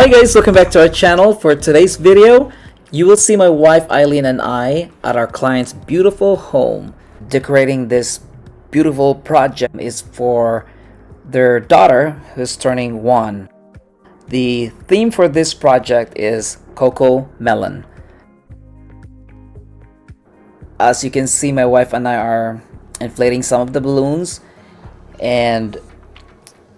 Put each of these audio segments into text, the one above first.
Hi guys, welcome back to our channel. For today's video, you will see my wife Eileen and I at our client's beautiful home. Decorating this beautiful project is for their daughter who's turning 1. The theme for this project is Cocomelon. As you can see, my wife and I are inflating some of the balloons, and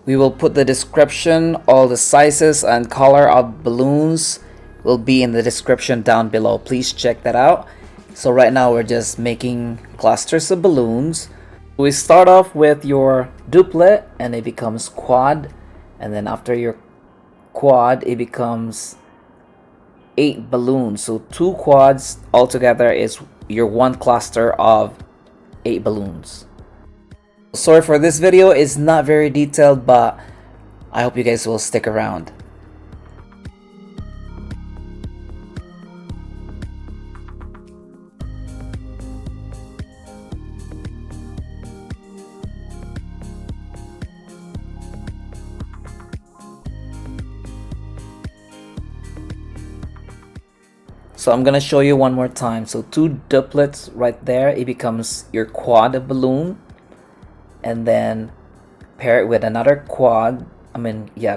we will put the description, all the sizes and color of balloons will be in the description down below. Please check that out. So right now we're just making clusters of balloons. We start off with your duplet and it becomes quad, and then after your quad it becomes 8 balloons. So 2 quads altogether is your 1 cluster of 8 balloons. Sorry for this video, it's not very detailed, but I hope you guys will stick around. So I'm gonna show you one more time. So 2 duplets right there, it becomes your quad balloon, and then pair it with another quad,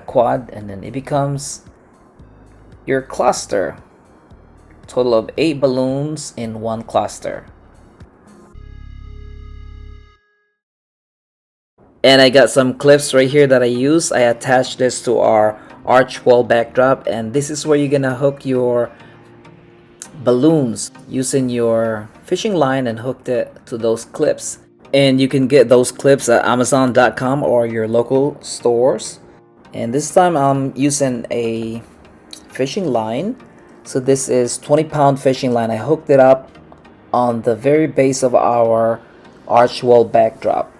quad, and then it becomes your cluster. Total of 8 balloons in 1 cluster. And I got some clips right here that I use. I attached this to our arch wall backdrop, and this is where you're gonna hook your balloons using your fishing line and hooked it to those clips. And you can get those clips at Amazon.com or your local stores. And this time I'm using a fishing line. So this is 20-pound fishing line. I hooked it up on the very base of our arch wall backdrop.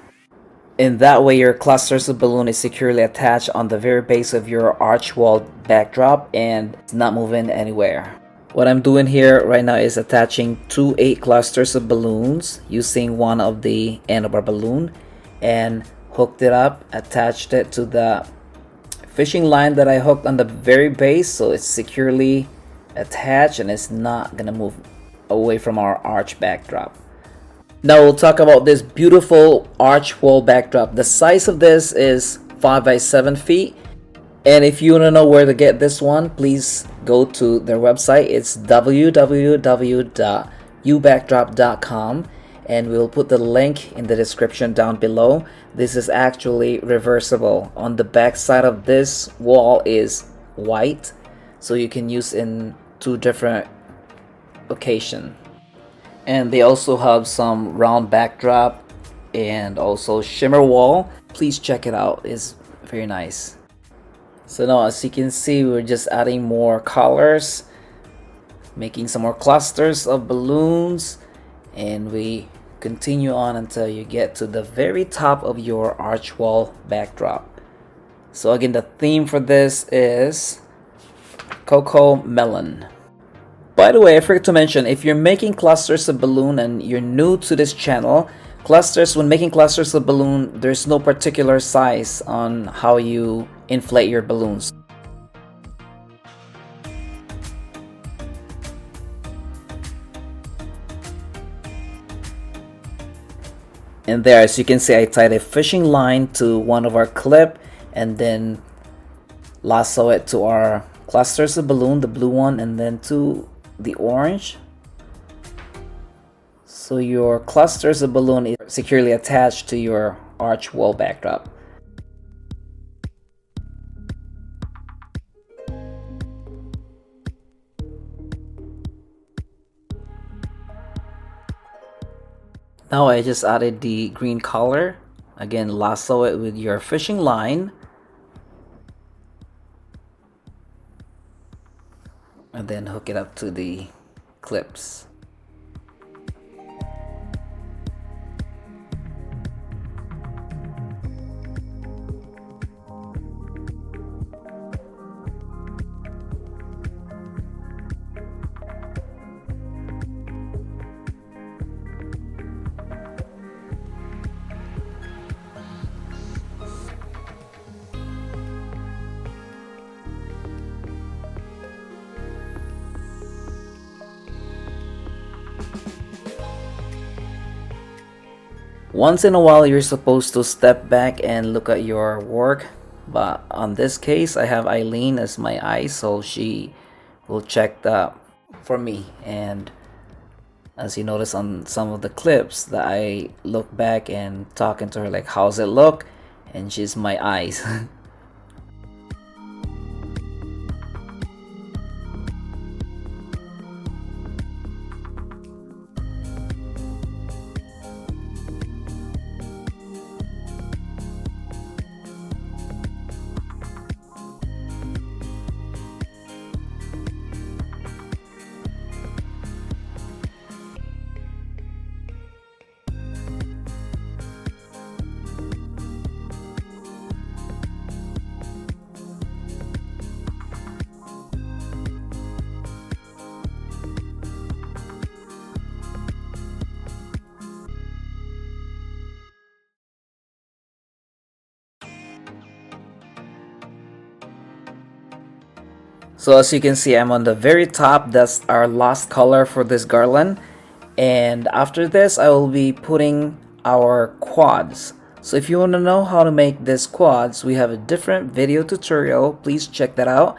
And that way your clusters of balloon is securely attached on the very base of your arch wall backdrop and it's not moving anywhere. What I'm doing here right now is attaching 2 8 clusters of balloons using one of the end of our balloon, and hooked it up, attached it to the fishing line that I hooked on the very base, so it's securely attached and it's not gonna move away from our arch backdrop. Now we'll talk about this beautiful arch wall backdrop. The size of this is 5 by 7 feet. And if you want to know where to get this one, please go to their website. It's www.ubackdrop.com, and we'll put the link in the description down below. This is actually reversible. On the back side of this wall is white, so you can use in 2 different occasions. And they also have some round backdrop and also shimmer wall. Please check it out, it's very nice. So now as you can see, we're just adding more colors, making some more clusters of balloons, and we continue on until you get to the very top of your arch wall backdrop. So again, the theme for this is Cocomelon. By the way, I forgot to mention, if you're making clusters of balloon and you're new to this channel, when making clusters of balloon, there's no particular size on how you inflate your balloons. And there, as you can see, I tied a fishing line to one of our clip and then lasso it to our clusters of balloon, the blue one, and then to the orange. So your clusters of balloon is securely attached to your arch wall backdrop. Now I just added the green color. Again, lasso it with your fishing line. And then hook it up to the clips. Once in a while, you're supposed to step back and look at your work, but on this case, I have Eileen as my eye, so she will check that for me. And as you notice on some of the clips, that I look back and talking to her like, how's it look? And she's my eyes. So as you can see, I'm on the very top. That's our last color for this garland. And after this, I will be putting our quads. So if you want to know how to make this quads, we have a different video tutorial. Please check that out.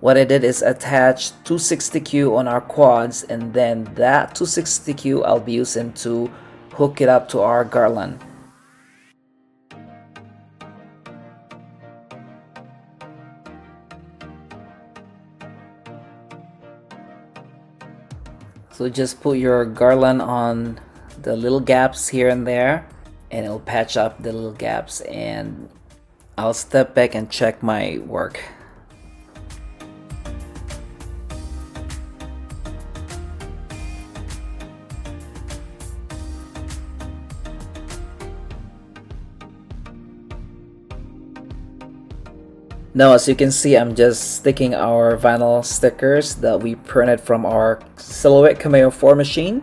What I did is attach 260Q on our quads, and then that 260Q I'll be using to hook it up to our garland. So just put your garland on the little gaps here and there, and it'll patch up the little gaps, and I'll step back and check my work. Now as you can see, I'm just sticking our vinyl stickers that we printed from our Silhouette Cameo 4 machine.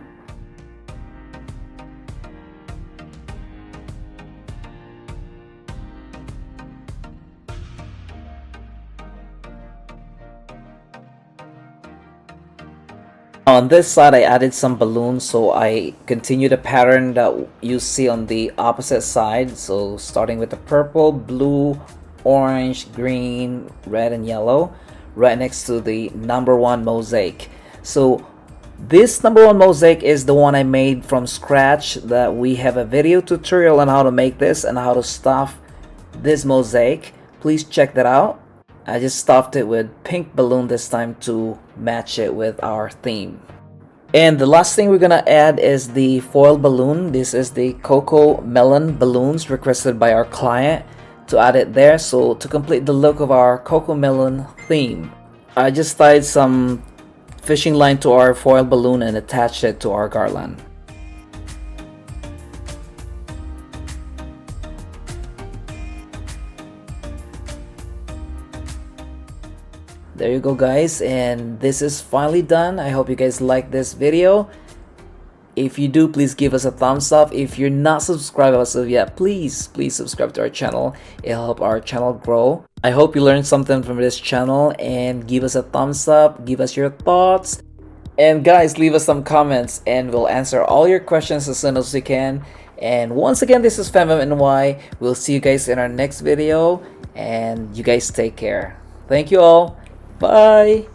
On this side, I added some balloons, so I continue the pattern that you see on the opposite side. So starting with the purple, blue, orange, green, red, and yellow, right next to the #1 mosaic. So this #1 mosaic is the one I made from scratch, that we have a video tutorial on how to make this and how to stuff this mosaic. Please check that out. I just stuffed it with pink balloon this time to match it with our theme. And the last thing we're gonna add is the foil balloon. This is the Cocomelon balloons requested by our client to add it there. So to complete the look of our Cocomelon theme, I just tied some fishing line to our foil balloon and attached it to our garland. There you go guys, and this is finally done. I hope you guys like this video. If you do, please give us a thumbs up. If you're not subscribed as of yet, please subscribe to our channel. It'll help our channel grow. I hope you learned something from this channel, and give us a thumbs up, give us your thoughts, and guys, leave us some comments and we'll answer all your questions as soon as we can. And once again, this is FemMNY. We'll see you guys in our next video, and you guys take care. Thank you all. Bye.